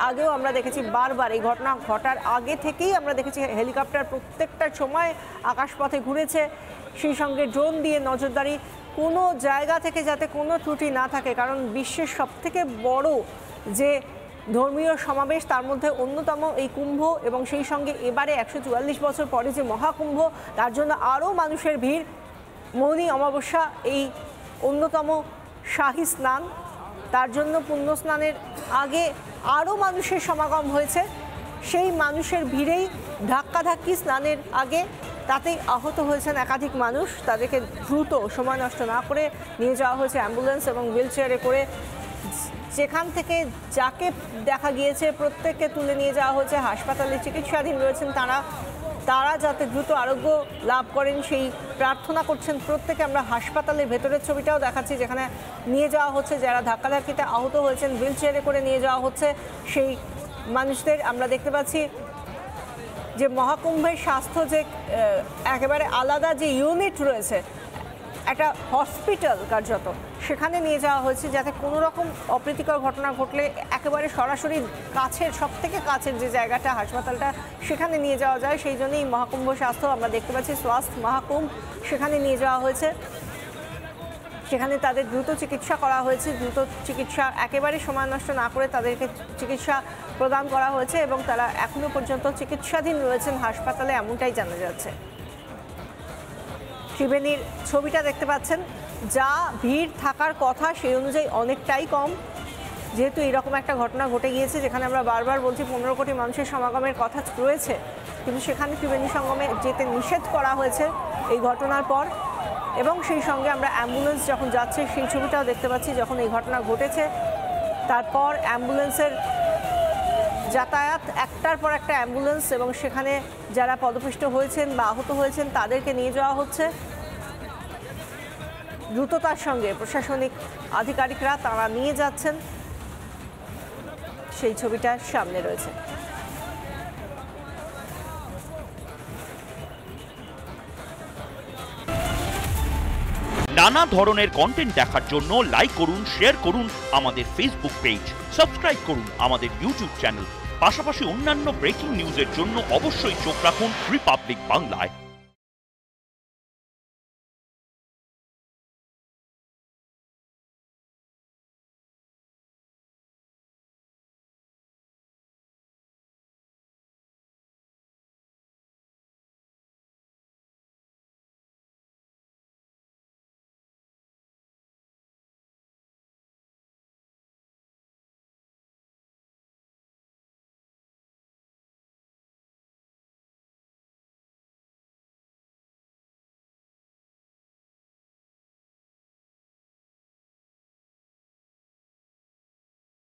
আগেও আমরা দেখেছি বারবার, এই ঘটনা ঘটার আগে থেকেই আমরা দেখেছি হেলিকপ্টার প্রত্যেকটা সময় আকাশপথে ঘুরেছে, সেই সঙ্গে ড্রোন দিয়ে নজরদারি, কোনো জায়গা থেকে যাতে কোনো ত্রুটি না থাকে। কারণ বিশ্বের সবথেকে বড় যে ধর্মীয় সমাবেশ তার মধ্যে অন্যতম এই কুম্ভ, এবং সেই সঙ্গে এবারে 144 বছর পরে যে মহাকুম্ভ, তার জন্য আরও মানুষের ভিড়। মৌনী অমাবস্যা এই অন্যতম শাহী স্নান, তার জন্য পুণ্য স্নানের আগে আরও মানুষের সমাগম হয়েছে। সেই মানুষের ভিড়েই ধাক্কাধাক্কি স্নানের আগে, তাতেই আহত হয়েছেন একাধিক মানুষ। তাদেরকে দ্রুত সময় নষ্ট না করে নিয়ে যাওয়া হয়েছে অ্যাম্বুলেন্স এবং হুইল চেয়ারে করে। যেখান থেকে যাকে দেখা গিয়েছে প্রত্যেককে তুলে নিয়ে যাওয়া হয়েছে হাসপাতালে, চিকিৎসাধীন রয়েছেন তারা যাতে দ্রুত আরোগ্য লাভ করেন সেই প্রার্থনা করছেন প্রত্যেকে। আমরা হাসপাতালের ভেতরের ছবিটাও দেখাচ্ছি, যেখানে নিয়ে যাওয়া হচ্ছে যারা ধাক্কাধাক্কিতে আহত হয়েছেন, হুইল চেয়ারে করে নিয়ে যাওয়া হচ্ছে সেই মানুষদের। আমরা দেখতে পাচ্ছি যে মহাকুম্ভের স্বাস্থ্য যে একেবারে আলাদা যে ইউনিট রয়েছে, একটা হসপিটাল কার্যত, সেখানে নিয়ে যাওয়া হয়েছে যাতে কোনো রকম অপ্রীতিকর ঘটনা ঘটলে একেবারে সরাসরি কাছের, সব থেকে কাছের যে জায়গাটা হাসপাতালটা, সেখানে নিয়ে যাওয়া যায়। সেই জন্যই মহাকুম্ভ স্বাস্থ্য, আমরা দেখতে পাচ্ছি স্বাস্থ্য মহাকুম্ভ, সেখানে নিয়ে যাওয়া হয়েছে। সেখানে তাদের দ্রুত চিকিৎসা করা হয়েছে, দ্রুত চিকিৎসা একেবারে সময় নষ্ট না করে তাদেরকে চিকিৎসা প্রদান করা হয়েছে এবং তারা এখনো পর্যন্ত চিকিৎসাধীন রয়েছেন হাসপাতালে, এমনটাই জানা যাচ্ছে। ত্রিবেণীর ছবিটা দেখতে পাচ্ছেন, যা ভিড় থাকার কথা সেই অনুযায়ী অনেকটাই কম, যেহেতু এরকম একটা ঘটনা ঘটে গিয়েছে যেখানে আমরা বারবার বলছি 15 কোটি মানুষের সমাগমের কথা রয়েছে, কিন্তু সেখানে ত্রিবেণী সঙ্গমে যেতে নিষেধ করা হয়েছে এই ঘটনার পর। এবং সেই সঙ্গে আমরা অ্যাম্বুলেন্স যখন যাচ্ছে সেই ছবিটাও দেখতে পাচ্ছি, যখন এই ঘটনা ঘটেছে তারপর অ্যাম্বুলেন্সের যাতায়াত, একটার পর একটা অ্যাম্বুলেন্স, এবং সেখানে যারা পদপিষ্ট হয়েছেন বা আহত হয়েছেন তাদেরকে নিয়ে যাওয়া হচ্ছে দ্রুততার সঙ্গে। প্রশাসনিক আধিকারিকরা তারা নিয়ে যাচ্ছেন, সেই ছবিটা সামনে রয়েছে। নানা ধরনের কন্টেন্ট দেখার জন্য লাইক করুন, শেয়ার করুন আমাদের ফেসবুক পেজ, সাবস্ক্রাইব করুন আমাদের ইউটিউব চ্যানেল। পাশাপাশি অন্যান্য ব্রেকিং নিউজের জন্য অবশ্যই চোখ রাখুন রিপাবলিক বাংলায়।